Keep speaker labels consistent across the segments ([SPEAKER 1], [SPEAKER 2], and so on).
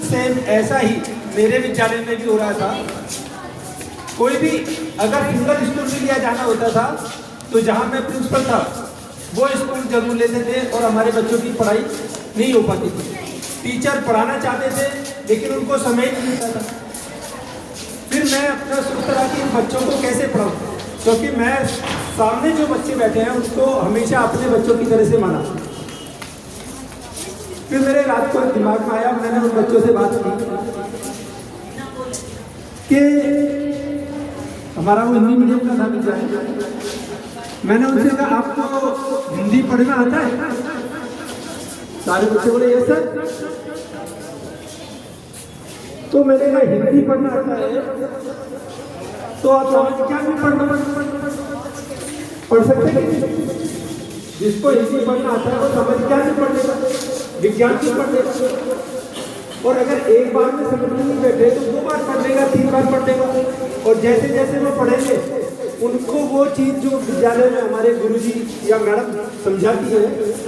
[SPEAKER 1] Same ऐसा ही मेरे विद्यालय में भी हो रहा था। कोई भी अगर सिंगल स्कूल में लिया जाना होता था तो जहाँ मैं प्रिंसिपल था वो स्कूल जरूर लेते थे और हमारे बच्चों की पढ़ाई नहीं हो पाती थी। टीचर पढ़ाना चाहते थे लेकिन उनको समय नहीं मिलता था। फिर मैं अपना सोचता रहा कि इन बच्चों को कैसे पढ़ाऊँ, क्योंकि मैं सामने जो बच्चे बैठे हैं उनको हमेशा अपने बच्चों की तरह से माना। फिर मेरे रात को दिमाग में आया, मैंने उन बच्चों से बात की कि हमारा वो हिंदी मीडियम का था विद्यालय। मैंने उनसे कहा आपको हिंदी पढ़ना आता है? सारे बच्चे बोले यस सर। तो मैंने कहा हिंदी पढ़ना आता है तो आप क्या भी पढ़ सकते हैं। जिसको हिंदी पढ़ना आता है वो समझ क्या नहीं पढ़ लेगा, विज्ञान की पढ़ लेगा। और अगर एक बार में समझ नहीं बैठे तो 2 बार पढ़ लेगा, 3 बार पढ़ लेगा। और जैसे जैसे वो पढ़ेंगे उनको वो चीज़ जो विद्यालय में हमारे गुरुजी या मैडम समझाती है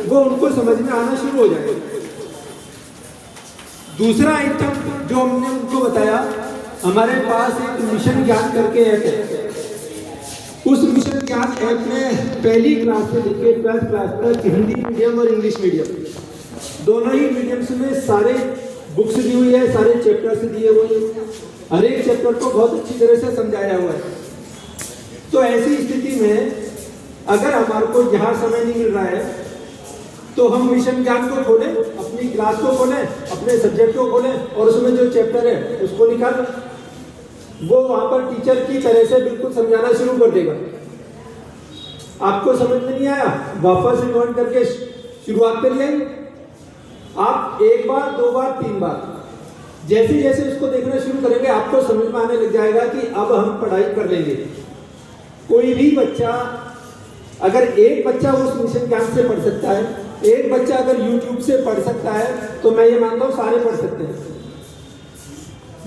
[SPEAKER 1] वो उनको समझ में आना शुरू हो जाएगा। दूसरा आइटम जो हमने उनको बताया, हमारे पास एक मिशन ज्ञान करके ऐप है। उस मिशन ज्ञान ऐप में पहली क्लास से लेकर 12th क्लास तक हिंदी मीडियम और इंग्लिश मीडियम दोनों ही मीडियम्स में सारे बुक्स दी हुई है, सारे चैप्टर्स दिए हुए हैं। हर एक चैप्टर को बहुत अच्छी तरह से समझाया हुआ है। तो ऐसी स्थिति में अगर हमारे को यहाँ समय नहीं मिल रहा है तो हम मिशन ज्ञान को खोलें, अपनी क्लास को खोलें, अपने सब्जेक्ट को खोलें और उसमें जो चैप्टर है उसको निकालें। वो वहाँ पर टीचर की तरह से बिल्कुल समझाना शुरू कर देगा। आपको समझ में नहीं आया, वापस रिकॉर्ड करके शुरुआत कर लेंगे आप। 1 बार 2 बार 3 बार जैसे जैसे उसको देखना शुरू करेंगे आपको समझ में आने लग जाएगा कि अब हम पढ़ाई कर लेंगे। कोई भी बच्चा, अगर एक बच्चा उस मिशन ज्ञान से पढ़ सकता है, एक बच्चा अगर YouTube से पढ़ सकता है तो मैं ये मानता हूँ सारे पढ़ सकते हैं।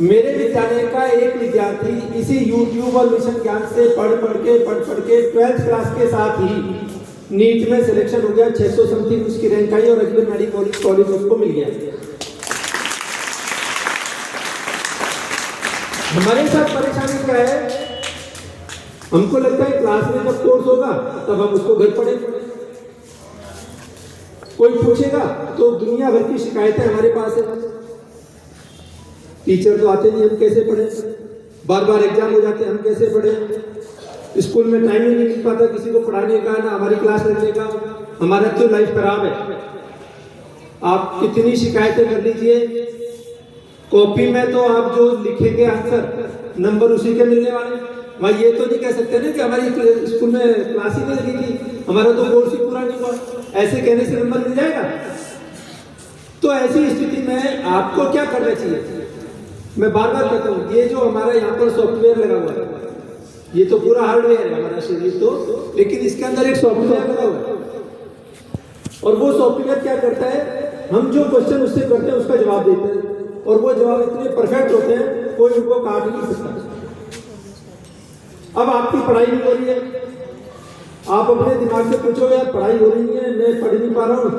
[SPEAKER 1] मेरे विद्यालय का एक विद्यार्थी इसी YouTube और मिशन ज्ञान से पढ़ पढ़ के 12th क्लास के साथ ही नीट में सिलेक्शन हो गया। 600 समथिंग उसकी रैंक आई और अगले मेडिकल कॉलेज उसको मिल गया। हमारे साथ परेशानी क्या है, हमको लगता है क्लास में जब कोर्स होगा तब हम उसको घर पढ़ेंगे। कोई पूछेगा तो दुनिया भर की शिकायतें हमारे पास है। टीचर तो आते नहीं, हम कैसे पढ़े? बार बार एग्जाम हो जाते हैं, हम कैसे पढ़े? स्कूल में टाइम ही नहीं मिल पाता किसी को पढ़ाने का, ना हमारी क्लास रखने का। हमारा तो लाइफ खराब है। आप कितनी शिकायतें कर लीजिए, कॉपी में तो आप जो लिखेंगे आंसर नंबर उसी के मिलने वाले। वहाँ ये तो नहीं कह सकते ना कि हमारी स्कूल में क्लास ही नहीं लगी थी, हमारा तो कोर्स ही पूरा नहीं हुआ। ऐसे कहने से नंबर मिल जाएगा? तो ऐसी स्थिति में आपको क्या करना चाहिए? मैं बार बार कहता हूँ, ये जो हमारा यहाँ पर सॉफ्टवेयर लगा हुआ है, ये तो पूरा हार्डवेयर है हमारा शरीर तो, लेकिन इसके अंदर एक सॉफ्टवेयर लगा हुआ है। और वो सॉफ्टवेयर क्या करता है, हम जो क्वेश्चन उससे करते हैं उसका जवाब देते हैं और वो जवाब इतने परफेक्ट होते हैं कोई उनको काट नहीं सकता। अब आपकी पढ़ाई नहीं हो रही है, आप अपने दिमाग से पूछो यार पढ़ाई हो रही है, मैं पढ़ नहीं पा रहा हूँ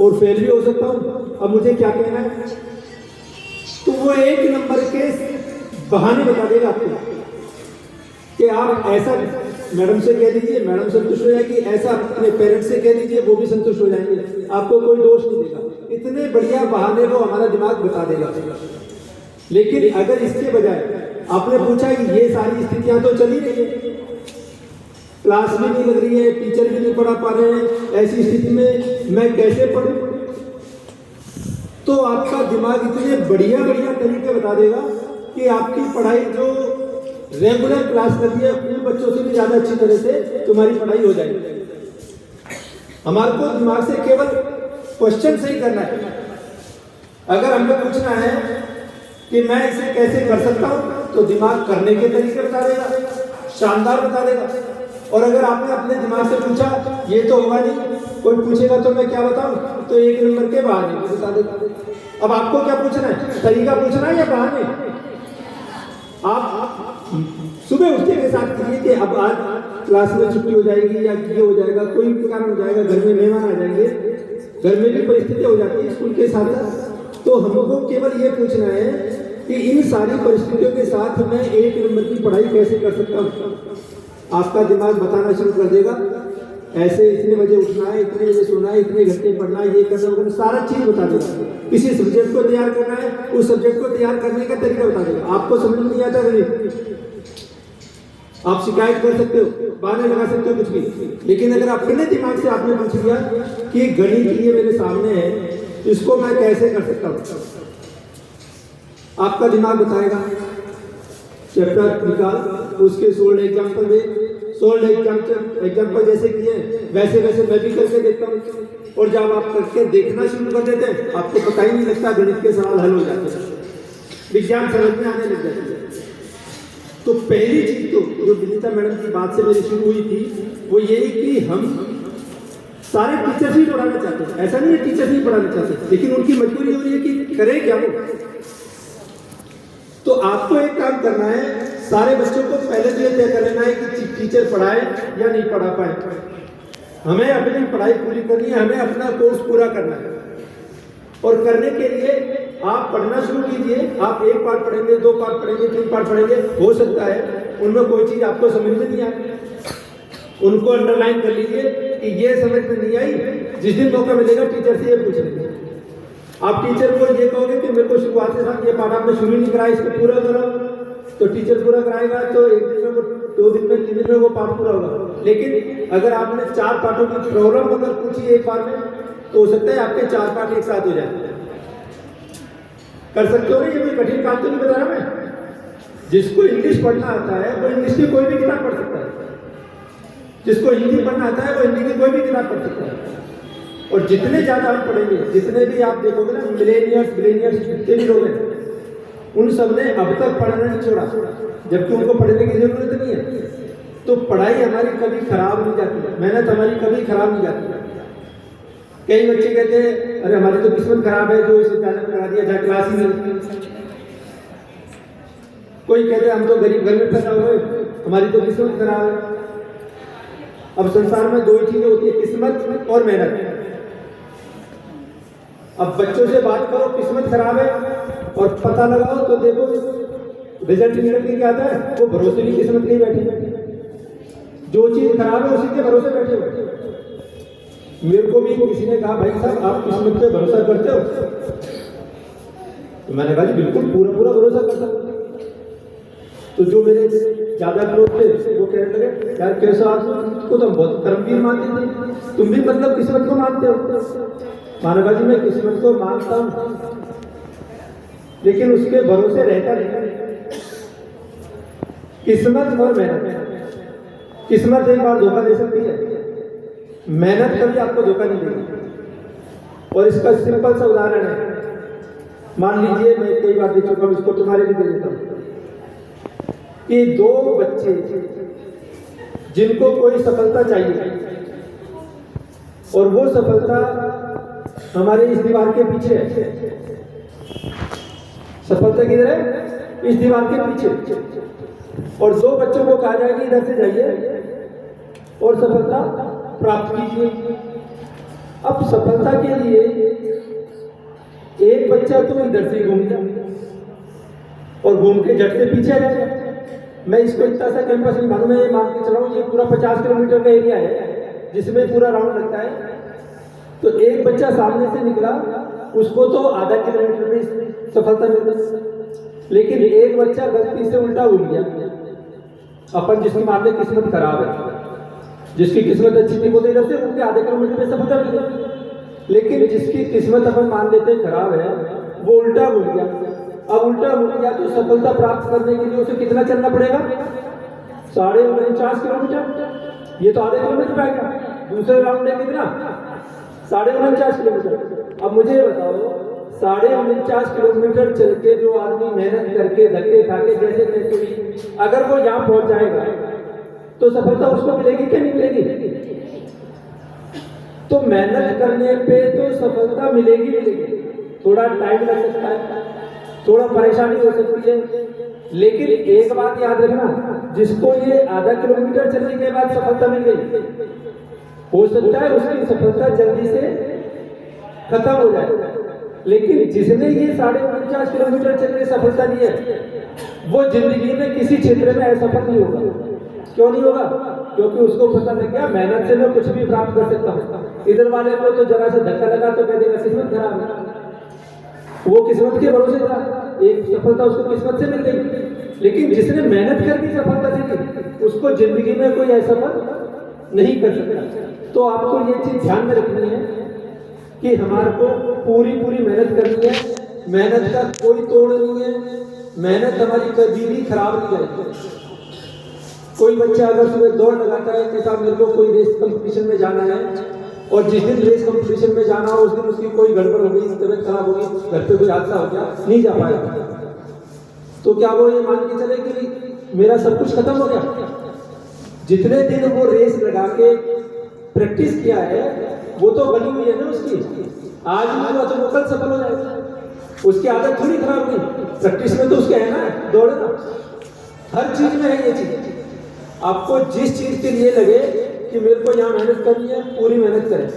[SPEAKER 1] और फेल भी हो सकता हूँ, अब मुझे क्या कहना है? तो वो 1 नंबर के बहाने बता देगा आपको कि आप ऐसा मैडम से कह दीजिए, मैडम संतुष्ट हो जाएगी, ऐसा अपने पेरेंट्स से कह दीजिए, वो भी संतुष्ट हो जाएंगे, आपको कोई दोष नहीं देगा। इतने बढ़िया बहाने वो हमारा दिमाग बता देगा। लेकिन अगर इसके बजाय आपने पूछा कि ये सारी स्थितियां तो चली रही है, क्लास भी नहीं लग रही है, टीचर भी नहीं पढ़ा पा रहे हैं, ऐसी स्थिति में मैं कैसे पढ़ूं? तो आपका दिमाग इतने बढ़िया बढ़िया तरीके बता देगा कि आपकी पढ़ाई जो रेगुलर क्लास करती है अपने बच्चों से भी ज्यादा अच्छी तरह से तुम्हारी पढ़ाई हो जाएगी। हमारे को दिमाग से केवल क्वेश्चन सही करना है। अगर हमें पूछना है कि मैं इसे कैसे कर सकता हूं तो दिमाग करने के तरीके बता देगा, शानदार बता देगा। और अगर आपने अपने दिमाग से पूछा ये तो होगा नहीं, कोई पूछेगा तो मैं क्या बताऊं, तो 1 नंबर के बहाने बता देगा। अब आपको क्या पूछना है, तरीका पूछना है या बहाने? आप सुबह उठने के साथ कीजिए कि अब आज क्लास में छुट्टी हो जाएगी या ये हो जाएगा, कोई कारण हो जाएगा, घर में मेहमान आ जाएंगे, घर में भी परिस्थिति हो जाती है स्कूल के साथ। तो तो हमको केवल ये पूछना है कि इन सारी परिस्थितियों के साथ मैं 1 नंबर की पढ़ाई कैसे कर सकता हूँ। आपका दिमाग बताना शुरू कर देगा, ऐसे इतने बजे उठना है, इतने बजे सोना है, इतने घंटे पढ़ना है, ये करना है, सारा चीज बता देगा। किसी सब्जेक्ट को तैयार करना है, उस सब्जेक्ट को तैयार करने का तरीका बता देगा। आपको समझ में नहीं आता गणित, आप शिकायत कर सकते हो, बहाने लगा सकते हो कुछ भी, लेकिन अगर अपने दिमाग से आपने पूछ लिया कि गणित ये मेरे सामने है, इसको मैं कैसे कर सकता हूँ, आपका दिमाग बताएगा। चैप्टर निकाल, उसके सोल्ड एग्जाम्पल दे, सोल्ड एग्जाम्पल जैसे किए वैसे वैसे मैं भी करके देखता हूँ। और जब आप करके देखना शुरू कर देते हैं, आपको पता ही नहीं लगता गणित के सवाल हल हो जाते हैं, विज्ञान समझ में आने लग जाती है। तो पहली चीज तो जो विनीता मैडम की बात से मेरी शुरू हुई थी वो यही कि हम सारे टीचर्स ही पढ़ाना चाहते हैं, ऐसा नहीं है टीचर्स नहीं पढ़ाना चाहते, लेकिन उनकी मजबूरी हो रही है कि करें क्या वो। तो आपको एक काम करना है, सारे बच्चों को पहले तो ये तय कर लेना है कि टीचर पढ़ाए या नहीं पढ़ा पाए। हमें अपनी पढ़ाई पूरी करनी है, हमें अपना कोर्स पूरा करना है। और करने के लिए आप पढ़ना शुरू कीजिए। आप 1 पार्ट पढ़ेंगे, 2 पार्ट पढ़ेंगे, 3 पार्ट पढ़ेंगे, हो सकता है उनमें कोई चीज आपको समझ में नहीं आए, उनको अंडरलाइन कर लीजिए कि ये समझ में नहीं आई, जिस दिन मौका मिलेगा टीचर से ये पूछ लेंगे। आप टीचर को ये कहोगे कि मेरे को शुरुआत से साथ ये पाठ आपने शुरू नहीं कराया, इसको पूरा करो, तो टीचर पूरा कराएगा, तो 1 दिन में, 2 दिन में, 3 दिन में वो पाठ पूरा होगा। लेकिन अगर आपने 4 पाठों की प्रॉब्लम अगर पूछी एक बार में, तो हो सकता है आपके 4 पाठ एक साथ हो जाए। कर सकते हो ना, ये कोई कठिन काम तो नहीं बता रहा मैं। जिसको इंग्लिश पढ़ना आता है वो इंग्लिश की कोई भी किताब पढ़ सकता है, जिसको हिंदी पढ़ना आता है वो हिंदी की कोई भी किताब पढ़ सकता है। और जितने ज्यादा हम पढ़ेंगे, जितने भी आप देखोगे ना मिलेनियर्स जितने भी लोग हैं, उन सब ने अब तक पढ़ना नहीं छोड़ा, जबकि उनको पढ़ने की जरूरत नहीं है। तो पढ़ाई हमारी कभी खराब नहीं जाती है, मेहनत हमारी कभी खराब नहीं जाती है। कई बच्चे कहते हैं अरे हमारी तो किस्मत खराब है जो इस विद्यालय में करा दिया, जहाँ क्लास ही नहीं। कोई कहते हैं हम तो गरीब घर में पैदा हुए, हमारी तो किस्मत खराब है। अब संसार में 2 ही चीजें होती है, किस्मत और मेहनत। अब बच्चों से बात करो किस्मत खराब है और पता लगाओ तो देखो रिजल्ट निकल के क्या आता है, वो भरोसे की किस्मत नहीं बैठी, जो चीज खराब है उसी के भरोसे बैठे हुए। मेरे को भी किसी ने कहा भाई साहब आप किस्मत पे भरोसा करते हो, तो मैंने कहा जी बिल्कुल पूरा भरोसा करता हूं। तो जो मेरे ज्यादा क्लोज थे वो कहने लगे यार कैसा आदमी को तो बहुत कर्मवीर मानते थे, तुम भी मतलब किस्मत को मानते हो। मैंने कहा जी मैं किस्मत को मानता हूं, लेकिन उसके भरोसे रहता नहीं। किस्मत और मेहनत, किस्मत एक बार धोखा दे सकती है, मेहनत कभी आपको धोखा नहीं देगी। और इसका सिंपल सा उदाहरण है, मान लीजिए मैं कई बार देख चुका हूं, इसको तुम्हारे भी दे देता हूं कि 2 बच्चे जिनको कोई सफलता चाहिए और वो सफलता हमारे इस दीवार के पीछे है। सफलता किधर है? इस दीवार के पीछे। और 2 बच्चों को कहा जाएगा इधर से जाइए और सफलता प्राप्त कीजिए। अब सफलता के लिए एक बच्चा तो इधर से घूम जाए और घूम के झट से पीछे आ जाए। मैं इसको इतना सा कैंपस नहीं मालूम, मैं मान के चला हूं ये पूरा 50 किलोमीटर का एरिया है जिसमें पूरा राउंड लगता है। तो एक बच्चा सामने से निकला, उसको तो आधा किलोमीटर में सफलता मिलता, लेकिन एक बच्चा गलती से उल्टा घूम गया। अपन जिसकी मान लो किस्मत खराब है, जिसकी किस्मत अच्छी थी वो तो इधर से उनके आधे किलोमीटर में सफलता मिली, लेकिन जिसकी किस्मत अपन मान लेते खराब है वो उल्टा घूम गया। अब उल्टा घूम गया तो सफलता प्राप्त करने के लिए उसे कितना चलना पड़ेगा? 49.5 किलोमीटर। ये तो आधे किलोमीटर पाएगा, दूसरे राउंड में कितना? 49.5 किलोमीटर। अब मुझे बताओ 49.5 किलोमीटर चल के जो आदमी मेहनत करके धक्के खा के जैसे तैसे भी अगर वो यहाँ पहुंच जाएगा तो सफलता उसको मिलेगी क्या नहीं मिलेगी? तो मेहनत करने पे तो सफलता मिलेगी। थोड़ा टाइम लग सकता है, थोड़ा परेशानी हो सकती है, लेकिन एक बात याद रखना, जिसको ये आधा किलोमीटर चलने के बाद सफलता मिल गई, हो सकता है उसकी सफलता जल्दी से खत्म हो जाए, लेकिन जिसने ये 49.5 किलोमीटर चल के सफलता ली है वो जिंदगी में किसी क्षेत्र में असफल नहीं होगा। क्यों नहीं होगा? क्योंकि उसको पता लग गया मेहनत से मैं कुछ भी प्राप्त कर सकता हूँ। इधर वाले को तो जरा सा धक्का लगा तो कह देगा किस्मत खराब है। वो किस्मत के भरोसे था, एक सफलता उसको किस्मत से मिल गई। लेकिन जिसने मेहनत करके सफलता दी उसको जिंदगी में कोई असफल नहीं कर सकता। तो आपको ये चीज ध्यान में रखनी है कि हमारे को पूरी मेहनत करनी है। मेहनत का कोई तोड़ नहीं है, मेहनत हमारी कभी भी खराब नहीं जाएगी। कोई बच्चा अगर सुबह दौड़ लगाता है कि साहब मेरे को कोई रेस कंपटीशन में जाना है और जिस दिन रेस कंपटीशन में जाना हो उस दिन उसकी कोई गड़बड़ हो गई, तबीयत खराब हो गई, घर पे कोई हादसा हो गया, नहीं जा पाएगा, तो क्या वो ये मान के चले कि मेरा सब कुछ खत्म हो गया? जितने दिन वो रेस लगा के प्रैक्टिस किया है वो तो बनी हुई है ना उसकी। आज भी हुआ तो वो कल सफल हो जाएगा। उसकी आदत थोड़ी खराब नहीं, प्रैक्टिस में तो उसके है ना दौड़ना। हर चीज में है ये चीज। आपको जिस चीज के लिए लगे कि मेरे को यहाँ मेहनत करनी है, पूरी मेहनत करें।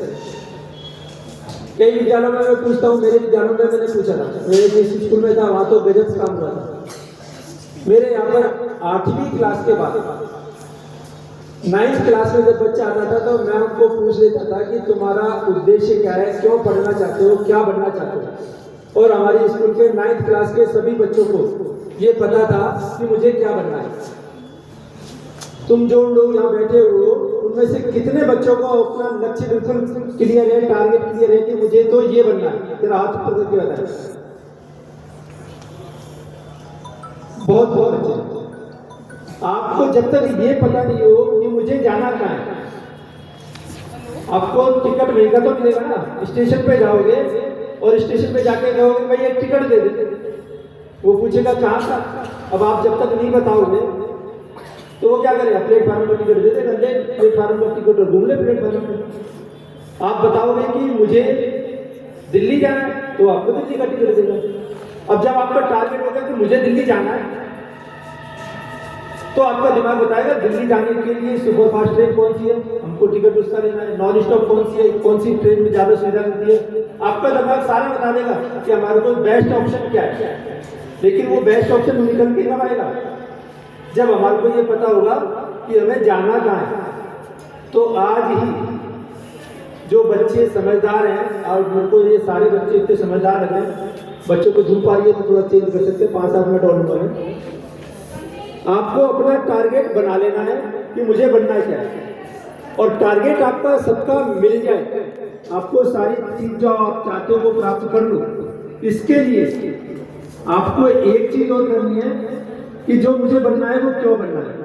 [SPEAKER 1] कई विद्यालयों में मैं पूछता हूँ, मेरे विद्यालयों में मैंने पूछा था, मेरे जिस स्कूल में था वहां तो गजब काम हुआ था। मेरे यहाँ पर 8वीं क्लास के बाद 9th क्लास में जब बच्चा आता था तो मैं उनको पूछ लेता था कि तुम्हारा उद्देश्य क्या है, क्यों पढ़ना चाहते हो, क्या बनना चाहते हो। और हमारे स्कूल के 9th क्लास के सभी बच्चों को ये पता था कि मुझे क्या बनना है। तुम जो लोग यहाँ बैठे हो उनमें से कितने बच्चों को अपना लक्ष्य बिल्कुल क्लियर है, टारगेट क्लियर है कि मुझे तो ये बनना है? तेरा हाथ ऊपर करके बताए। बहुत बच्चे। आपको जब तक ये पता नहीं हो कि मुझे जाना कहाँ है, आपको टिकट महंगा तो मिलेगा ना। स्टेशन पे जाओगे और स्टेशन पे जाके कहोगे भाई एक टिकट दे दे, वो पूछेगा कहाँ का। अब आप जब तक नहीं बताओगे तो वो क्या करेगा? प्लेटफार्म पर टिकट दे देगा, ले प्लेटफार्म पर टिकट और घूम ले प्लेटफार्म पर। आप बताओगे कि मुझे दिल्ली जाना है तो आपको दिल्ली का टिकट देगा। अब जब आपका टारगेट होगा कि मुझे दिल्ली जाना है तो आपका दिमाग बताएगा दिल्ली जाने के लिए सुपर फास्ट ट्रेन कौन सी है, हमको टिकट उसका लेना है, नॉन स्टॉप कौन सी है, कौन सी ट्रेन में ज्यादा सुविधा मिलती है। आपका दिमाग सारा बता देगा कि हमारे को बेस्ट ऑप्शन क्या है। लेकिन वो बेस्ट ऑप्शन निकल के कब आएगा? जब हमारे को ये पता होगा कि हमें जाना कहाँ है। तो आज ही जो बच्चे समझदार हैं, और मेरे को ये सारे बच्चे इतने समझदार लग रहे हैं, बच्चों को धूप आ रही है तो थोड़ा चेंज कर सकते हैं, 5-7 मिनट और में। आपको अपना टारगेट बना लेना है कि मुझे बनना क्या है, और टारगेट आपका सबका मिल जाए, आपको सारी चीज जो आप चाहते हो वो प्राप्त कर लो। इसके लिए आपको एक चीज और करनी है कि जो मुझे बनना है वो क्यों बनना है।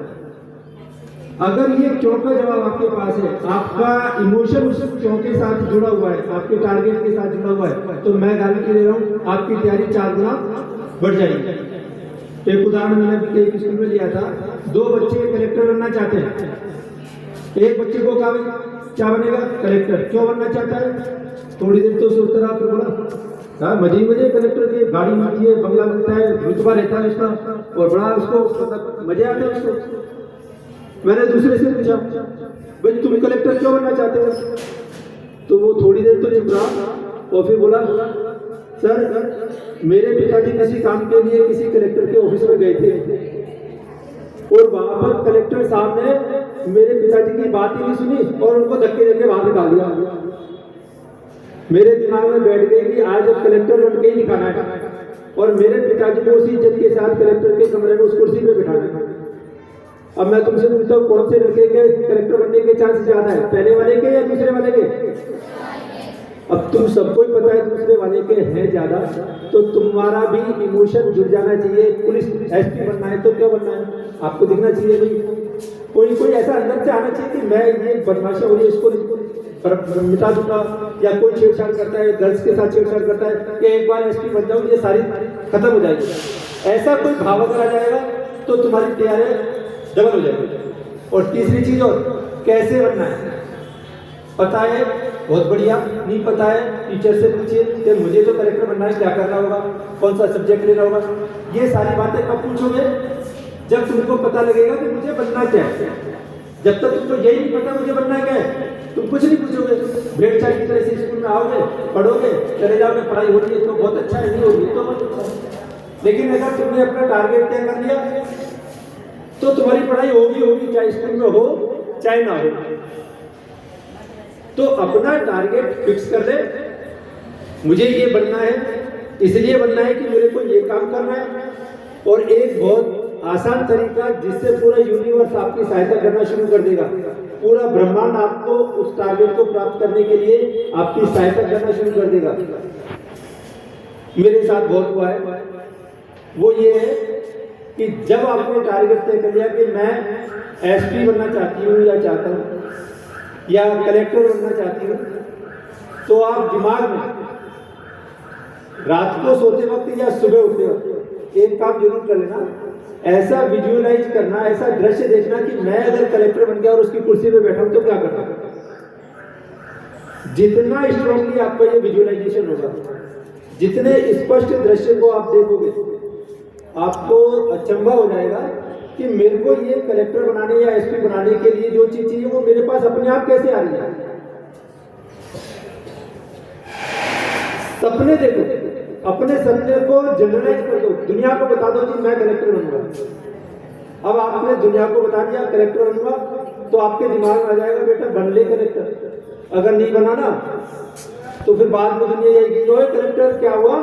[SPEAKER 1] अगर ये क्यों का जवाब आपके पास है, आपका इमोशन उस क्यों के साथ जुड़ा हुआ है, आपके टारगेट के साथ जुड़ा हुआ है, तो मैं गारंटी दे रहा हूँ आपकी तैयारी 4 गुना बढ़ जाएगी। एक उदाहरण मैंने भी एक स्कूल में लिया था। 2 बच्चे कलेक्टर बनना चाहते हैं। एक बच्चे को कहा क्या बनेगा? कलेक्टर। क्यों बनना चाहता है? थोड़ी देर तो सोचता रहा, फिर बोला मजे कलेक्टर की गाड़ी मिलती है, बंगला मिलता है, रुतबा रहता है उसका, और बड़ा उसको मजे आते हैं उसको। मैंने दूसरे से पूछा भाई तुम कलेक्टर क्यों बनना चाहते हो? तो वो थोड़ी देर तो चुप रहा और फिर बोला सर मेरे पिताजी किसी काम के लिए किसी कलेक्टर के ऑफिस में गए थे और वहां पर कलेक्टर साहब ने मेरे पिताजी की बात ही नहीं सुनी और उनको धक्के देके बाहर निकाल दिया। मेरे दिमाग में बैठ गई कि आज अब कलेक्टर बन के ही दिखाना है, और मेरे पिताजी को उसी इज्जत के साथ कलेक्टर के कमरे में उस कुर्सी पे बिठाना है। अब मैं तुमसे पूछता हूँ कौन से लड़के के कलेक्टर बनने के चांस ज्यादा है, पहले वाले के या दूसरे वाले के? अब तुम सबको ही पता है दूसरे वाले के हैं ज्यादा, तो तुम्हारा भी इमोशन जुड़ जाना चाहिए। पुलिस एसपी बनना है तो क्यों बनना है? आपको दिखना चाहिए भाई कोई ऐसा अंदर से आना चाहिए कि मैं ये बदमाशी हो रही है इसको मिटा दूंगा, या कोई छेड़छाड़ करता है गर्ल्स के साथ छेड़छाड़ करता है कि एक बार एसपी बन जाऊँ ये सारी खत्म हो जाएगी। ऐसा कोई भाव अगर आ जाएगा तो तुम्हारी तैयारी डबल हो जाएगी। और तीसरी चीज और कैसे बनना है पता है, बहुत बढ़िया। नहीं पता है टीचर से पूछिए कि मुझे तो कलेक्टर बनना है, क्या करना होगा, कौन सा सब्जेक्ट लेना होगा। ये सारी बातें कब पूछोगे? जब तुमको पता लगेगा कि मुझे बनना क्या है। जब तक तुमको यही नहीं पता मुझे बनना क्या है तुम कुछ नहीं पूछोगे। भेड़ चाल की तरह से स्कूल में आओगे, पढ़ोगे, चले जाओगे, पढ़ाई हो रही है तो बहुत अच्छा है, नहीं हो रही है तो बहुत अच्छा है। लेकिन अगर तुमने अपना टारगेट तय कर लिया तो तुम्हारी पढ़ाई होगी, चाहे स्कूल में हो चाहे ना हो। तो अपना टारगेट फिक्स कर ले, मुझे ये बनना है, इसलिए बनना है कि मेरे को ये काम करना है। और एक बहुत आसान तरीका जिससे पूरा यूनिवर्स आपकी सहायता करना शुरू कर देगा, पूरा ब्रह्मांड आपको उस टारगेट को प्राप्त करने के लिए आपकी सहायता करना शुरू कर देगा। मेरे साथ बहुत हुआ है, वो ये है कि जब आपने टारगेट तय कर लिया कि मैं एसपी बनना चाहती हूँ या चाहता हूँ या कलेक्टर बनना चाहती हूँ, तो आप दिमाग में रात को सोते वक्त या सुबह उठते वक्त एक काम जरूर कर लेना, ऐसा विजुअलाइज करना, ऐसा दृश्य देखना कि मैं अगर कलेक्टर बन गया और उसकी कुर्सी पे बैठा हूं तो क्या करना। जितना स्ट्रांगली आपका ये विजुअलाइजेशन होगा, जितने स्पष्ट दृश्य को आप देखोगे, आपको अचंभा हो जाएगा कि मेरे को ये कलेक्टर बनाने या एसपी बनाने के लिए जो चीज चाहिए वो मेरे पास अपने आप कैसे आ रही है। सपने देखो, अपने सपने को जनरलाइज कर दो, दुनिया को बता दो कि मैं कलेक्टर बनूंगा। अब आपने दुनिया को बता दिया कलेक्टर बनूंगा, तो आपके दिमाग में आ जाएगा बेटा बन ले कलेक्टर। अगर नहीं बना ना तो फिर बाद में दुनिया यही कहेगी कलेक्टर क्या हुआ,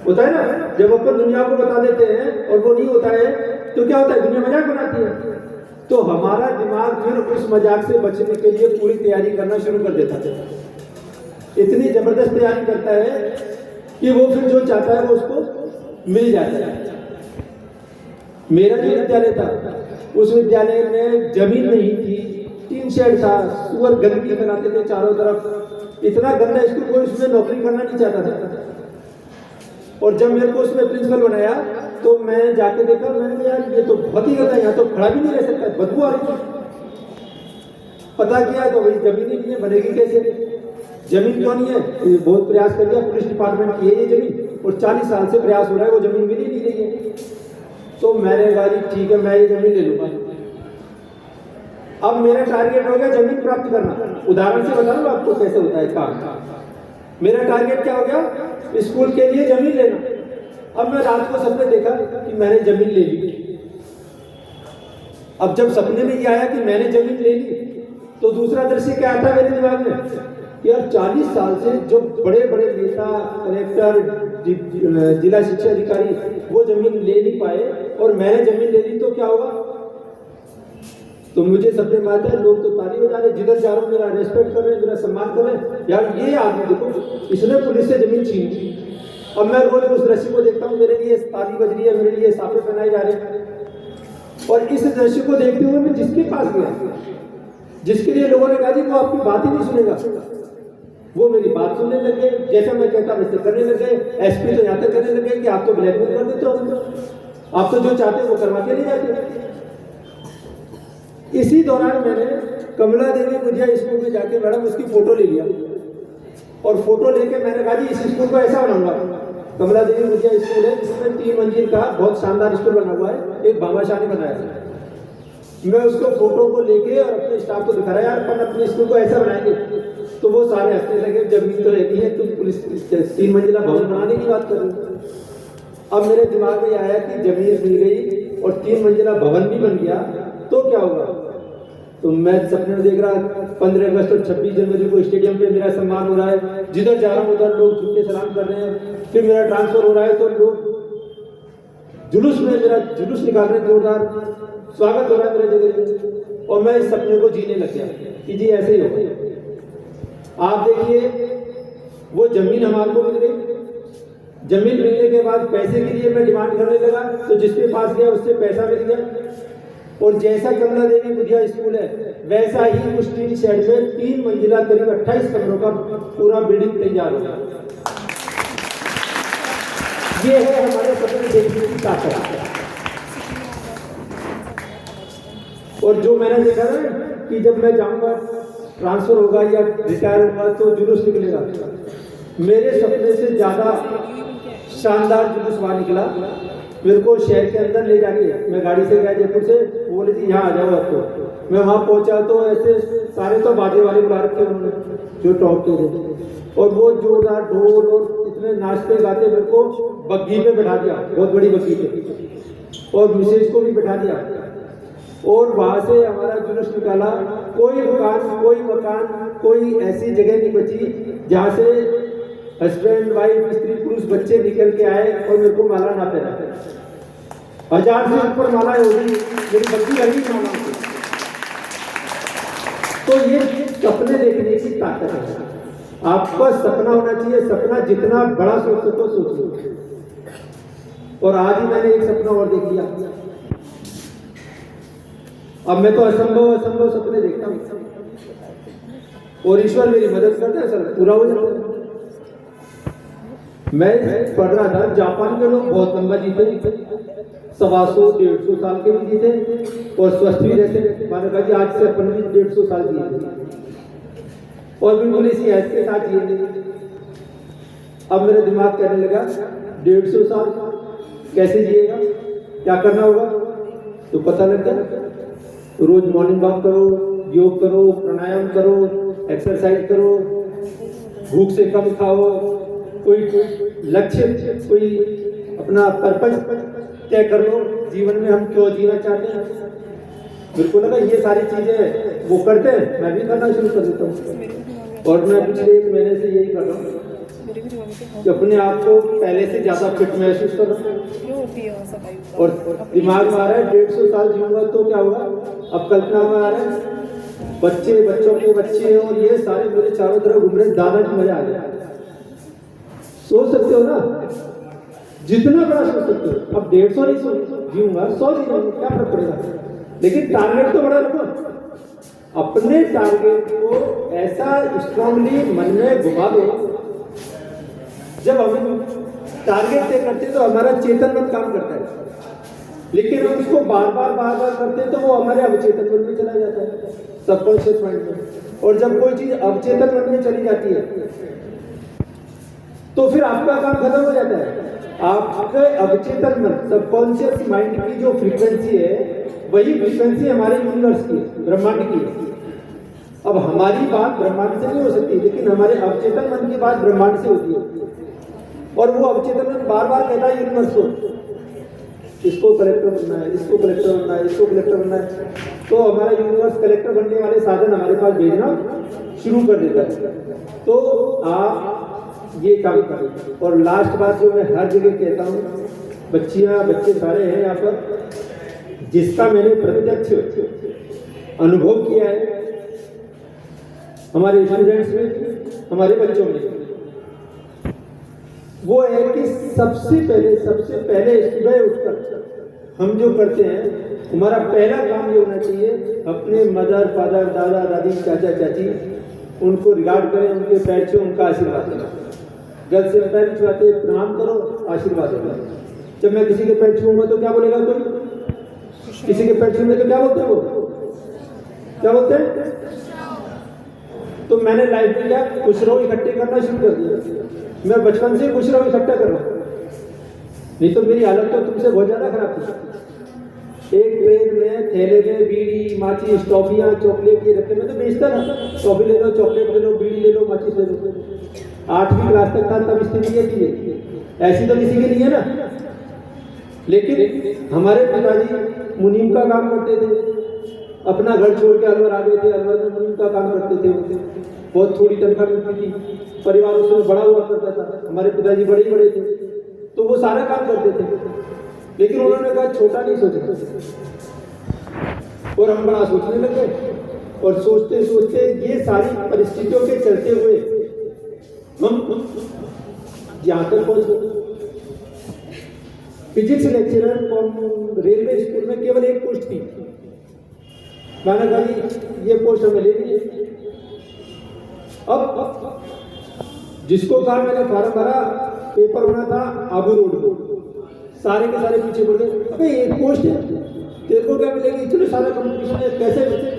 [SPEAKER 1] होता है ना। जब अपन दुनिया को बता देते हैं और वो नहीं होता है तो क्या होता है, दुनिया मजाक बनाती है। तो हमारा दिमाग फिर उस मजाक से बचने के लिए पूरी तैयारी करना शुरू कर देता है। इतनी जबरदस्त तैयारी करता है कि वो फिर जो चाहता है वो उसको मिल जाता है। मेरा जो विद्यालय था उस विद्यालय में जमीन नहीं थी, टीन शेड था, सुअर गंदगी बनाते थे चारों तरफ, इतना गंदा स्कूल, कोई उसमें नौकरी करना नहीं चाहता था। और जब मेरे को उसमें प्रिंसिपल बनाया तो मैं जाके देखा, मैंने यार ये तो बहुत ही गंदा है, यहाँ तो खड़ा भी नहीं रह सकता, बदबू आ रही है। पता किया तो भाई जमीन ही नहीं है, बनेगी कैसे, जमीन क्यों नहीं है, ये बहुत प्रयास कर दिया, पुलिस डिपार्टमेंट की है ये जमीन और 40 साल से प्रयास हो रहा है, वो जमीन मिल ही नहीं रही है। तो मैंने कहा ठीक है मैं ये जमीन ले लूंगा। अब मेरा टारगेट हो गया जमीन प्राप्त करना। उदाहरण से बता रहा हूं आपको कैसे होता है काम। मेरा टारगेट क्या हो गया, स्कूल के लिए जमीन लेना। अब मैं रात को सपने देखा कि मैंने जमीन ले ली। अब जब सपने में ये आया कि मैंने जमीन ले ली तो दूसरा दृश्य क्या आता है मेरे दिमाग में, यार 40 साल से जो बड़े बड़े नेता, कलेक्टर, जिला शिक्षा अधिकारी वो जमीन ले नहीं पाए और मैंने जमीन ले ली तो क्या होगा। तो मुझे सपने में आता है लोग तो ताली बजा रहे, जिधर जा रहा हूँ मेरा रेस्पेक्ट कर रहे हैं, मेरा सम्मान कर रहे हैं, यार ये आदमी देखो इसने पुलिस से जमीन छीन ली। अब मैं रोज उस दृश्य को देखता हूँ, मेरे लिए ताली बज रही है, मेरे लिए साफे पहनाए जा रहे हैं। और इस दृश्य को देखते हुए मैं जिसके पास गया, जिसके लिए लोगों ने कहा जी वो आपकी बात ही नहीं सुनेगा, वो मेरी बात सुनने लग गए, जैसा मैं कहता वैसे करने लग गए। एसपी तो यहाँ तक करने लग गए कि आप तो ब्लैकमेल कर देते हो, आप तो जो चाहते हो वो करवा के नहीं जाते। इसी दौरान मैंने कमला देवी बुधिया स्कूल में जाके मैडम उसकी फोटो ले लिया और फोटो लेके मैंने कहा जी इस स्कूल को ऐसा बनाऊंगा। कमला देवी बुधिया स्कूल है जिसमें 3 मंजिल का बहुत शानदार स्कूल बना हुआ है, एक भामाशाह ने बनाया है। मैं उसको फोटो को लेके और अपने स्टाफ को दिखा रहा यार अपन अपने स्कूल को ऐसा बनाएंगे। तो वो सारे हंसने लगे, जमीन तो रहती है, तुम पुलिस 3 मंजिला भवन बनाने की बात कर रहे हो। अब मेरे दिमाग में आया कि जमीन मिल गई और 3 मंजिला भवन भी बन गया तो क्या होगा। तो मैं सपने में देख रहा 15 अगस्त और 26 जनवरी को स्टेडियम पे मेरा सम्मान हो रहा है, जिधर जा रहा हूँ उधर लोग झुक के सलाम कर रहे हैं। फिर मेरा ट्रांसफर हो रहा है तो लोग जुलूस में मेरा जुलूस निकाल रहे हैं, जोरदार स्वागत हो रहा है मेरे जगह। और मैं इस सपने को जीने लग गया कि जी ऐसे ही होगा। आप देखिए वो जमीन हमारे को मिल गई, जमीन मिलने के बाद पैसे के लिए मैं डिमांड करने लगा तो जिसके पास गया उससे पैसा मिल गया। और जैसा कमला देवी बुधिया स्कूल है वैसा ही उस टीन शेड में 3 मंजिला करीब 28 कमरों का पूरा बिल्डिंग तैयार हो गया। ये है हमारे सपने देखने की ताकत। और जो मैंने देखा ना कि जब मैं जाऊंगा ट्रांसफर होगा या रिटायर होगा तो जुलूस निकलेगा, मेरे सपने से ज्यादा शानदार जुलूस वहां निकला। मेरे को शहर के अंदर ले जाके, मैं गाड़ी से गया जयपुर से, बोले थी यहाँ आ जाओ आपको। मैं वहां पहुंचा तो ऐसे सारे तो बाजे वाले बुला रखे उन्होंने, जो टॉप के थे, और वो जोरदार ढोल और इतने नाचते गाते मेरे को बग्घी पे बैठा दिया, बहुत बड़ी बग्घी पे, और मिसेज को भी बैठा दिया, और वहां से हमारा जुलूस निकाला। कोई दुकान, कोई मकान, कोई ऐसी जगह नहीं बची जहाँ से हस्बैंड, वाइफ, स्त्री, पुरुष, बच्चे निकल के आए और मेरे को माला ना पहना। 1000 से ऊपर माला होगी, मेरी बच्ची लगी माला को। तो ये सपने देखने की ताकत है। आपका सपना होना चाहिए, सपना जितना बड़ा सोच सको सोच लो। और आज ही मैंने एक सपना और देख लिया। अब मैं तो असंभव सपने देखता हूँ, और ईश्वर मेरी मदद करता है, सर पूरा हो जाता है। मैं पढ़ रहा था, जापान के लोग बहुत लंबा जीते, 125-150 साल के भी जीते और स्वस्थ भी रहते। मैंने कहा कि आज से अपन भी 150 साल जिए और बिल्कुल इसी ऐसे के साथ जिए। अब मेरा दिमाग कहने लगा 150 साल कैसे जिएगा, क्या करना होगा? तो पता लग गया, तो रोज मॉर्निंग वॉक करो, योग करो, प्राणायाम करो, एक्सरसाइज करो, भूख से कम खाओ, कोई लक्ष्य, कोई अपना पर्पस तय कर लो, जीवन में हम क्यों जीना चाहते हैं। मेरे को लगा ये सारी चीजें वो करते हैं, मैं भी करना शुरू कर देता हूँ। और मैं पिछले 1 महीने से यही कर रहा हूँ कि अपने आप को पहले से ज्यादा फिट महसूस कर रहा हूँ। और दिमाग में आ रहा है 150 साल जीऊंगा तो क्या होगा। अब कल्पना में आ रहा है बच्चों के बच्चे और ये सारे मेरे चारों तरफ घूम रहे, दादा जी मजा आ गया। सोच सकते हो ना, जितना बड़ा सोच सकते हो। अब 150 नहीं जीऊंगा, 100 जीऊंगा, क्या फर्क पड़ेगा, लेकिन टारगेट तो बड़ा रखो। अपने टारगेट को ऐसा स्ट्रांगली मन में घुमा दो। जब हम टारगेट तय करते हैं तो हमारा चेतन मन काम करता है, लेकिन हम उसको बार बार करते हैं तो वो हमारे अवचेतन मन में चला जाता है, सबकॉन्शियस माइंड में। और जब कोई चीज अवचेतन मन में चली जाती है तो फिर आपका काम खत्म हो जाता है। आपके अवचेतन मन, सबकॉन्शियस माइंड की जो फ्रीक्वेंसी है वही फ्रीक्वेंसी हमारे यूनिवर्स की है, ब्रह्मांड की है। अब हमारी बात ब्रह्मांड से नहीं हो सकती, लेकिन हमारे अवचेतन मन की बात ब्रह्मांड से होती है। और वो अवचेतन मन बार बार कहता है यूनिवर्स को, इसको कलेक्टर बनना है, इसको कलेक्टर बनना है, इसको कलेक्टर बनना है। तो हमारा यूनिवर्स कलेक्टर बनने वाले साधन हमारे पास भेजना शुरू कर देता है। तो आप ये काम करें। और लास्ट बात जो मैं हर जगह कहता हूँ, बच्चे सारे हैं यहाँ पर, जिसका मैंने प्रत्यक्ष अनुभव किया है हमारे स्टूडेंट्स में, हमारे बच्चों में, वो है कि सबसे पहले सुबह उठकर हम जो करते हैं, हमारा पहला काम ये होना चाहिए, अपने मदर, फादर, दादा, दादी, चाचा, चाची, उनको रिगार्ड करें, उनके पैर छूए, उनका आशीर्वाद करें। गल से पैर छुआते प्रणाम करो, आशीर्वाद करो। जब मैं किसी के पैर छूऊंगा तो क्या बोलेगा कोई? किसी के पैर छूएंगे तो क्या बोलते हैं वो? क्या बोलते हैं? तो मैंने लाइफ में क्या खुश रहो इकट्ठे करना शुरू कर दिया। मैं बचपन से खुश रहो इकट्ठा कर रहा हूँ, नहीं तो मेरी हालत तो तुमसे बहुत ज्यादा खराब थी। एक ट्रेन में थैले में बीड़ी, माचिस, टॉफियाँ, चॉकलेट ये रखे, मैं तो बेचता था। टॉफी ले लो, चॉकलेट ले लो, बीड़ी ले लो, माचिस ले लो। 8वीं क्लास तक था, तब स्थिति ये थी। ऐसी तो किसी की नहीं है ना। लेकिन हमारे पिताजी मुनीम का काम करते थे, अपना घर छोड़ के अलवर आ गए थे, अलवर में मुनीम का काम करते थे। बहुत थोड़ी तनख्वाह मिलती थी, परिवार उसमें बड़ा हुआ करता था। हमारे पिताजी बड़े थे, तो वो सारा काम करते थे। लेकिन उन्होंने कहा छोटा नहीं सोचना, और हम बड़ा सोचने लगे। और सोचते सोचते ये सारी परिस्थितियों के चलते हुए हम यहाँ तक पहुंचे। फिजिक्स लेक्चरर रेलवे स्कूल में केवल एक पोस्ट थी। मैंने कहा ये पोस्ट हमें लेनी है। अब जिसको कहा मैंने फॉर्म भरा, पेपर होना था आबू रोड को, सारे के सारे पीछे पड़ गए। अबे एक पोस्ट है, तेरे को क्या मिलेगी, इतने सारा कंपटीशन है, कैसे बचे?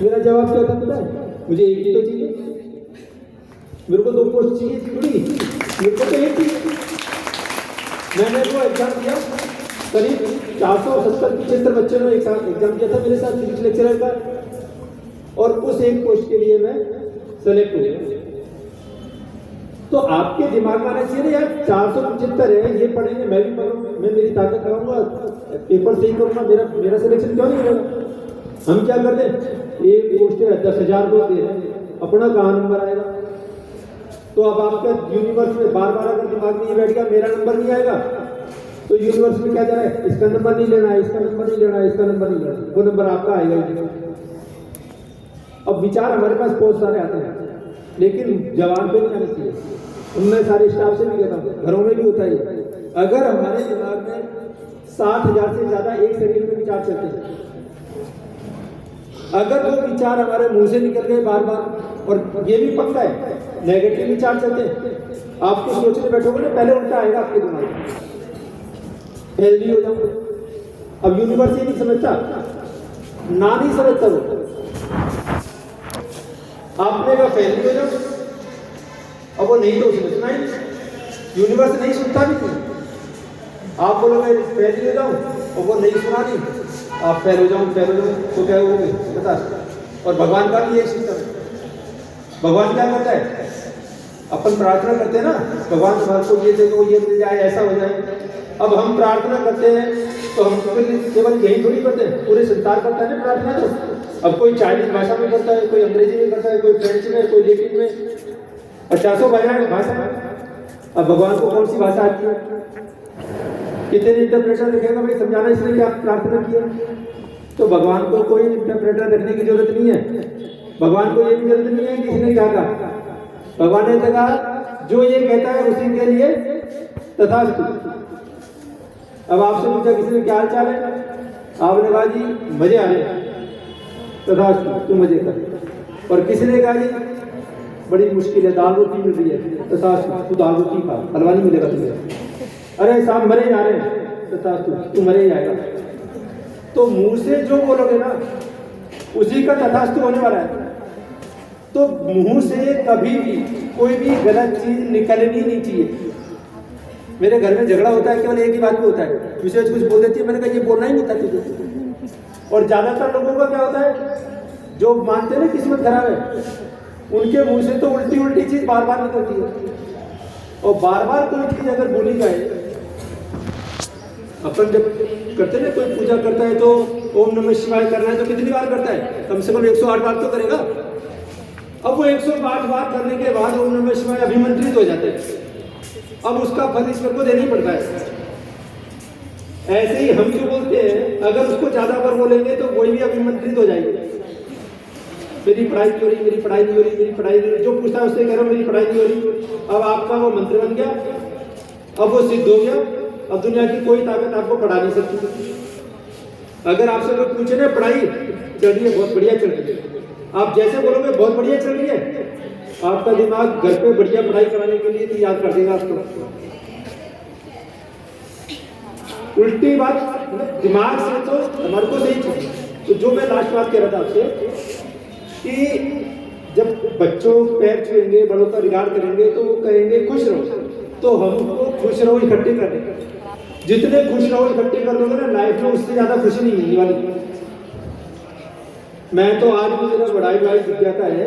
[SPEAKER 1] मेरा जवाब क्या था पता है? मुझे एक ही तो चाहिए, मेरे को 2 पोस्ट चाहिए थोड़ी, मेरे को तो एक चाहिए। मैंने वो एग्जाम दिया, करीब 470-75 बच्चों ने एक साथ एग्जाम किया था मेरे साथ फिजिक्स लेक्चरर का, और उस एक पोस्ट के लिए मैं सेलेक्ट हुआ। तो आपके दिमाग में आना चाहिए ना यार, 475 है, ये पढ़ेंगे, मैं भी पढ़ूंगा, मैं मेरी ताकत लगाऊंगा, पेपर सही करूंगा, मेरा सिलेक्शन क्यों नहीं होगा। हम क्या करते हैं, एक पोस्ट है 10,000 लोग दे रहे हैं, अपना कहाँ नंबर आएगा। तो अब आपका यूनिवर्स में बार बार अगर दिमाग में ये बैठ गया मेरा नंबर नहीं आएगा, तो यूनिवर्स में क्या जा रहा है, इसका नंबर नहीं लेना है, इसका नंबर नहीं लेना है, इसका नंबर नहीं लेना, वो नंबर आपका आएगा ही नहीं। अब विचार हमारे पास बहुत सारे आते हैं, लेकिन जवान पे नहीं आने चाहिए। उनमें सारे स्टाफ से भी कहता हूँ, घरों में भी होता है। अगर हमारे दिमाग में 60,000 से ज्यादा एक सेकंड में विचार चलते हैं, अगर वो विचार हमारे मुंह से निकल गए बार बार, और ये भी पक्का है नेगेटिव विचार चलते हैं, आपको सोचने बैठोगे ना पहले उल्टा आएगा आपके दिमाग में, हेल्दी हो जाओगे। अब यूनिवर्स ये नहीं समझता, ना नहीं समझता वो, आपने कहा हेल्दी हो जाओ, अब वो नहीं तो उसने सुना ही, यूनिवर्स नहीं सुनता भी नहीं। आप बोलोगे फेल हो जाऊं और वो नहीं सुना नहीं, आप फेल हो जाऊं तो क्या होगे बता। और भगवान का भी एक सिस्टम है, भगवान क्या करता है, अपन प्रार्थना करते हैं ना, भगवान तुम्हारे को ये देखो, ये मिल जाए, ऐसा हो जाए। अब हम प्रार्थना करते हैं तो हम केवल यही थोड़ी करते हैं, पूरे संसार करता है ना प्रार्थना। तो अब कोई चाइनीज भाषा में करता है, कोई अंग्रेजी में करता है, कोई फ्रेंच में, कोई लैटिन में, 50 भाषा है। अब भगवान को कौन सी भाषा आती है, कितने इंटरप्रेटर लिखेगा भाई समझाना इसने क्या प्रार्थना किया। तो भगवान को कोई इंटरप्रेटर रखने की जरूरत नहीं है, भगवान को ये भी जरूरत नहीं है कि इसने क्या कहा। भगवान ने कहा जो ये कहता है उसी के लिए तथास्तु। अब आपसे पूछा किसी ने क्या हाल चाल है, आपने कहा जी मजे आ रहे, तथास्तु तू मजे कर। और किसी ने कहा जी बड़ी मुश्किल है, दाल रोटी मिल रही है, तथास्तु तू दाल रोटी खा, हलवा नहीं मिलेगा तुझे। अरे साहब मरे जा रहे हैं, तथास्तु तू मरे ही जाएगा। तो मुंह से जो बोलोगे ना उसी का तथास्तु होने वाला है। तो मुंह से कभी भी कोई भी गलत चीज निकलनी नहीं चाहिए। मेरे घर में झगड़ा होता है केवल एक ही बात पे होता है, विशेष कुछ बोल देती है, मैंने कहा ये बोलना ही नहीं था तुझे। और ज्यादातर लोगों का क्या होता है, जो मानते हैं ना किस्मत खराब है, उनके मुंह से तो उल्टी उल्टी चीज बार बार निकलती है। और बार बार कोई चीज अगर बोली जाए, अपन जब करते हैं ना, कोई पूजा करता है तो ओम नमः शिवाय करना है तो कितनी बार करता है, कम से कम 108 बार तो करेगा। अब वो 108 बार करने के बाद ओम नमः शिवाय अभिमंत्रित हो जाते हैं, अब उसका फल ईश्वर को देना ही पड़ता है। ऐसे ही हम जो बोलते हैं, अगर उसको ज्यादा बार बोलेंगे तो वही भी अभिमंत्रित हो जाएंगे। मेरी पढ़ाई नहीं हो रही, मेरी पढ़ाई नहीं हो रही, मेरी पढ़ाई नहीं हो रही, जो पूछता है उससे कह रहा हूं मेरी पढ़ाई नहीं हो रही। अब आपका वो मंत्र बन गया, अब वो सिद्ध हो गया, अब दुनिया की कोई ताकत आपको पढ़ा नहीं सकती। अगर आपसे कोई पूछे ना पढ़ाई चल रही है, बहुत बढ़िया चल रही है, आप जैसे बोलोगे बहुत बढ़िया चल रही है, आपका दिमाग घर पे बढ़िया पढ़ाई कराने के लिए याद कर देगा आपको। उल्टी बात दिमाग से तो हमारे को सही चीज। तो जो मैं लास्ट बात कह रहा था आपसे कि जब बच्चों पैर छुएंगे, बड़ों का रिगार्ड करेंगे तो वो कहेंगे खुश रहो, तो हमको खुश रहो इकट्ठे करने का। जितने खुश रहो इकट्ठे कर लोगे ना लाइफ में, उससे ज्यादा खुशी नहीं मिलने वाली। मैं तो आज भी मेरा बड़ाई भाई जिज्ञासा है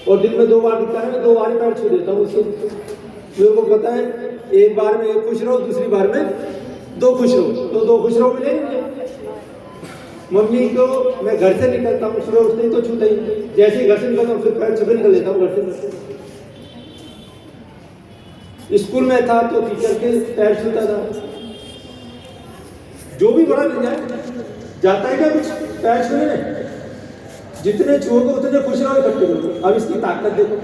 [SPEAKER 1] और दिन में 2 बार दिखता है, मैं 2 बार ही पैर छू देता हूँ उससे। मेरे को पता है एक बार में 1 खुश रहो, दूसरी बार में 2 खुश रहो, तो 2 खुश रहो मिलेंगे। मम्मी को मैं घर से निकलता हूँ, सुबह उठते ही तो छूता ही, जैसे ही घर से निकलता हूँ फिर पैर छू निकल लेता हूँ घर से। स्कूल में था तो टीचर के पैर छूता था। जो भी बड़ा मिल जाए जाता है क्या कुछ पैर छूने, जितने छूओगे उतने खुश रहो इकट्ठे करोगे। अब इसकी ताकत देखो,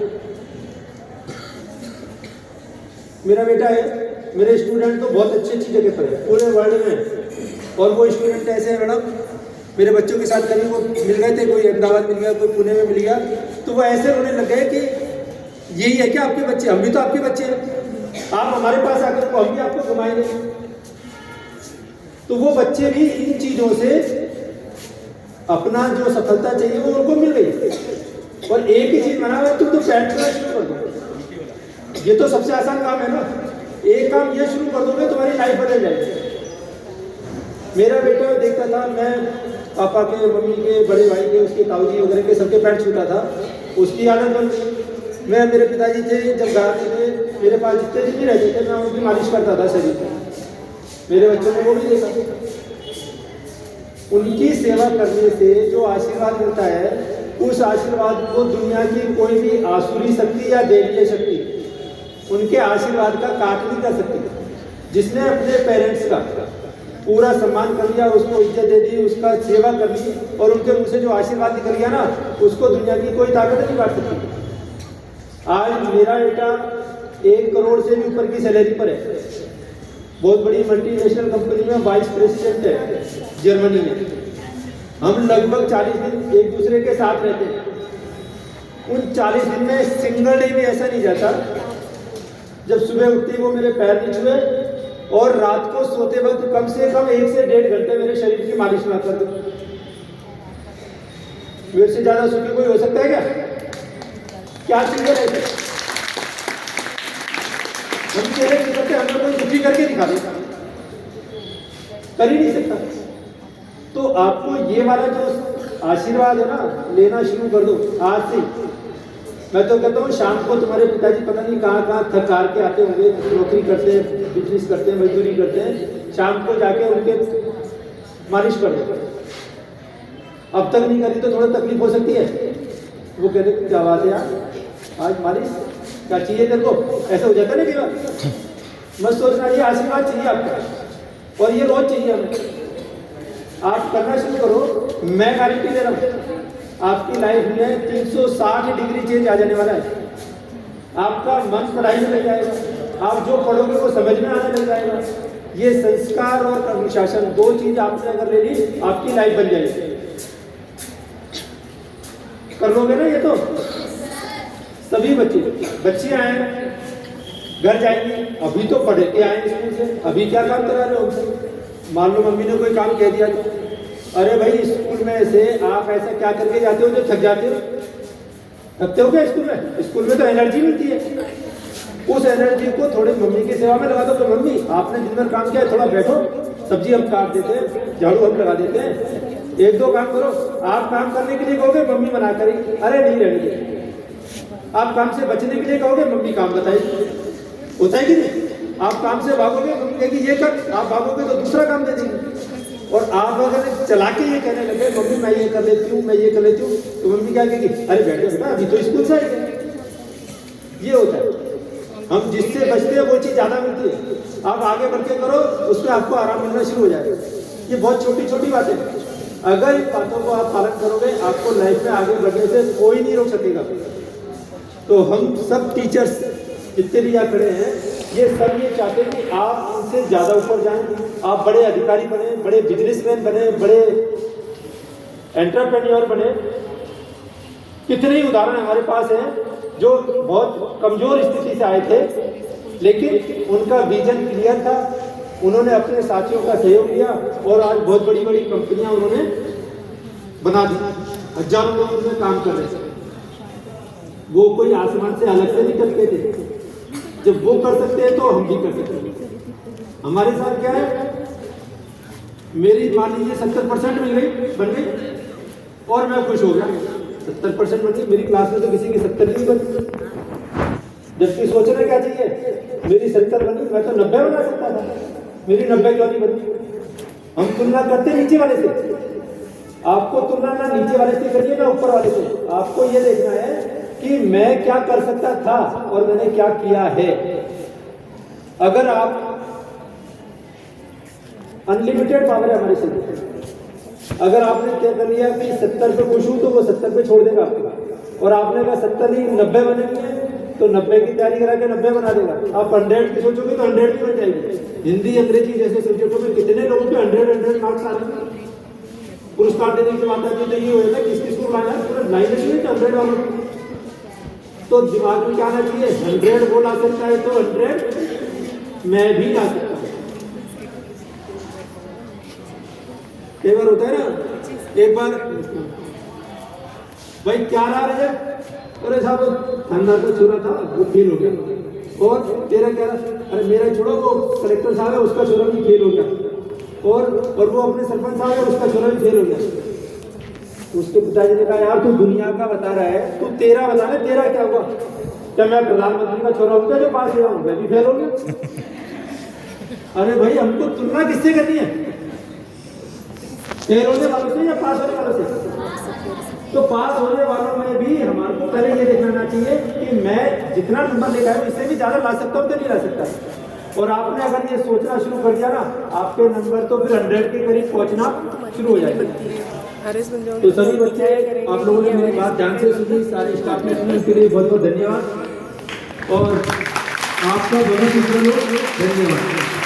[SPEAKER 1] मेरा बेटा है, मेरे स्टूडेंट तो बहुत अच्छी अच्छी जगह पर है पूरे वर्ल्ड में। और वो स्टूडेंट ऐसे है मैडम, मेरे बच्चों के साथ कभी वो मिल गए थे, कोई अहमदाबाद मिल गया, कोई पुणे में मिल गया, तो वो ऐसे होने लग गए कि यही है क्या आपके बच्चे, हम भी तो आपके बच्चे हैं, आप हमारे पास आकर हम भी आपको घुमाएंगे। तो वो बच्चे भी इन चीजों से अपना जो सफलता चाहिए वो उनको मिल गई। और एक ही चीज बना हुआ, तुम तो पैर छूना शुरू कर दो, ये तो सबसे आसान काम है ना। एक काम ये शुरू कर दोगे तुम्हारी लाइफ बदल जाएगी। मेरा बेटा देखता था, मैं पापा के, मम्मी के, बड़े भाई के, उसके ताऊ जी वगैरह के सबके पैर छूता था, उसकी आदत बन गई। मैं, मेरे पिताजी थे जब गाँव में थे, मेरे पास जितने दिन भी रहते थे मैं उनकी मालिश करता था शरीर पर। मेरे बच्चों ने वो भी देखा। उनकी सेवा करने से जो आशीर्वाद मिलता है, उस आशीर्वाद को दुनिया की कोई भी आसुरी शक्ति या दैवीय शक्ति उनके आशीर्वाद का काट नहीं कर सकती। जिसने अपने पेरेंट्स का पूरा सम्मान कर लिया, उसको इज्जत दे दी, उसका सेवा कर ली और उनके मुंह से जो आशीर्वाद निकल गया ना, उसको दुनिया की कोई ताकत नहीं काट सकती। आज मेरा बेटा 1 करोड़ से भी ऊपर की सैलरी पर है, बहुत बड़ी मल्टीनेशनल कंपनी में वाइस प्रेसिडेंट है जर्मनी में। हम लगभग 40 दिन एक दूसरे के साथ रहते हैं। उन 40 दिन में सिंगल डे भी ऐसा नहीं जाता जब सुबह उठते ही वो मेरे पैर नहीं छुए और रात को सोते वक्त कम से कम 1 से 1.5 घंटे मेरे शरीर की मालिश ना कर दो। मेरे से ज्यादा सुखी कोई हो सकता है क्या? क्या चीजें रहते हम चेहरे नहीं करते, हमें कोई दुखी करके दिखा देता, कर ही नहीं सकता। तो आपको ये वाला जो आशीर्वाद है ना, लेना शुरू कर दो आज से। मैं तो कहता हूँ शाम को तुम्हारे पिताजी पता नहीं कहाँ थक हार के आते होंगे, नौकरी करते हैं, बिजनेस करते हैं, मजदूरी करते हैं, शाम को जाके उनके मालिश कर दो। अब तक नहीं करी तो थोड़ा तकलीफ हो सकती है। वो कहते क्या बात है यार, आज मालिश क्या चाहिए तेरे को, ऐसा हो जाता है ना कि मत सोचना, ये आशीर्वाद चाहिए आपका और ये रोज चाहिए हमें। आप करना शुरू करो, मैं गारंटी दे रहा हूँ आपकी लाइफ में 360 डिग्री चेंज आ जाने वाला है। आपका मन पढ़ाई में लग जाएगा, आप जो पढ़ोगे वो समझ में आने लग जाएगा। ये संस्कार और अनुशासन 2 चीज आपने अगर ले ली, आपकी लाइफ बन जाएगी। कर लोगे ना ये तो? सभी बच्चे आए घर जाएंगे, अभी तो पढ़ के आए स्कूल से, अभी क्या काम करा रहे हो? मान लो मम्मी ने कोई काम कह दिया तो, अरे भाई स्कूल में से आप ऐसा क्या करके जाते हो जो थक जाते हो? थकते हो क्या स्कूल में? स्कूल में तो एनर्जी मिलती है। उस एनर्जी को थोड़ी मम्मी की सेवा में लगा दो। तो मम्मी आपने दिन भर काम किया है, थोड़ा बैठो, सब्जी हम काट देते हैं, झाड़ू हम लगा देते हैं, 1-2 काम करो। आप काम करने के लिए कहोगे, मम्मी मना करेगी, अरे नहीं रहने दे। आप काम से बचने के लिए कहोगे, मम्मी काम बताएगी। होता है कि नहीं? आप काम से भागोगे, मम्मी कहेगी ये कर, आप भागोगे तो दूसरा काम दे देंगे। और आप अगर चला के ये कहने लगे मम्मी मैं ये कर लेती हूँ, मैं ये कर लेती हूँ, तो मम्मी क्या कहेगी, अरे बैठ जा बेटा, अभी तो स्कूल से आएंगे। ये होता है। हम जिससे बचते हैं वो चीज़ ज़्यादा मिलती है। आप आगे बढ़ के करो, उसमें आपको आराम मिलना शुरू हो जाएगा। ये बहुत छोटी छोटी बातें हैं। अगर इन बातों को आप पालन करोगे, आपको लाइफ में आगे बढ़ने से कोई नहीं रोक सकेगा। तो हम सब टीचर्स जितने भी यहाँ खड़े हैं, ये सब ये चाहते हैं कि आप उनसे ज़्यादा ऊपर जाएं, आप बड़े अधिकारी बने, बड़े बिजनेसमैन बने, बड़े एंटरप्रेन्योर बने। कितने ही उदाहरण हमारे पास हैं जो बहुत कमजोर स्थिति से आए थे, लेकिन उनका विजन क्लियर था, उन्होंने अपने साथियों का सहयोग लिया और आज बहुत बड़ी बड़ी कंपनियां उन्होंने बना दी, हजारों लोग उनमें काम कर रहे थे। वो कोई आसमान से अलग से नहीं करते थे। जब वो कर सकते हैं तो हम भी कर सकते हैं। हमारे साथ क्या है, मेरी मान लीजिए 70% मिल गई, बन गई और मैं खुश हो गया। 70% बन गई, मेरी क्लास में तो किसी की 70 नहीं बनी। जबकि सोचना क्या चाहिए, मेरी 70 बनी, मैं तो 90 बना सकता था, मेरी 90 क्यों नहीं बनी? हम तुलना करते नीचे वाले से। आपको तुलना ना नीचे वाले से करिए ना ऊपर वाले से। आपको ये देखना है कि मैं क्या कर सकता था और मैंने क्या किया है। अगर आप अनलिमिटेड पावर है हमारे से, अगर आपने तय कर लिया कि 70 पे खुश हूं तो वो 70 पे छोड़ देगा आपको, और आपने कहा 70 नहीं 90 बनेंगे तो 90 की तैयारी करा के 90 बना देगा। आप 100 की सोचोगे तो 100 की बन जाएगी। हिंदी अंग्रेजी जैसे सब्जेक्टों में कितने लोगों के 100 मार्क्स आ रहे हैं। पुरस्कार देने की बात आती है तो ये होगा किस किस को लाना है, पूरा लाइन नहीं 100 वालों। तो दिमाग में क्या आना चाहिए, 100 वो ला सकता है तो 100 मैं भी ला सकता हूँ। कई बार होता है ना, एक बार भाई क्या रहा है, अरे साहब थानेदार को छोड़ा था वो फेल हो गया, और तेरा क्या रहा, अरे मेरा छोड़ो वो कलेक्टर साहब है उसका छोरा भी फेल हो गया, और वो अपने सरपंच साहब है उसका छोरा भी फेल हो गया। उसके पिताजी ने कहा यार तू दुनिया का बता रहा है, तू तेरा बता ना, तेरा क्या हुआ? क्या मैं प्रधानमंत्री का छोरा हूँ क्या जो पास हुआ हूँ? मैं भी फेल हो गया। अरे भाई हमको तुलना किससे करनी है? फेल होने वालों से या पास होने वालों से? तो पास होने वालों में भी हमारे को पहले ये देखना चाहिए कि मैं जितना नंबर लेकर आया इससे भी ज़्यादा ला सकता हूँ तो नहीं ला सकता। और आपने अगर ये सोचना शुरू कर दिया ना, आपके नंबर तो फिर 100 के करीब पहुँचना शुरू हो जाएगा। तो सभी बच्चे, आप लोगों ने मेरी बात ध्यान से सुनी, सारे स्टाफ ने सुनी, उसके लिए बहुत बहुत धन्यवाद। और आपका बहुत ही धन्यवाद।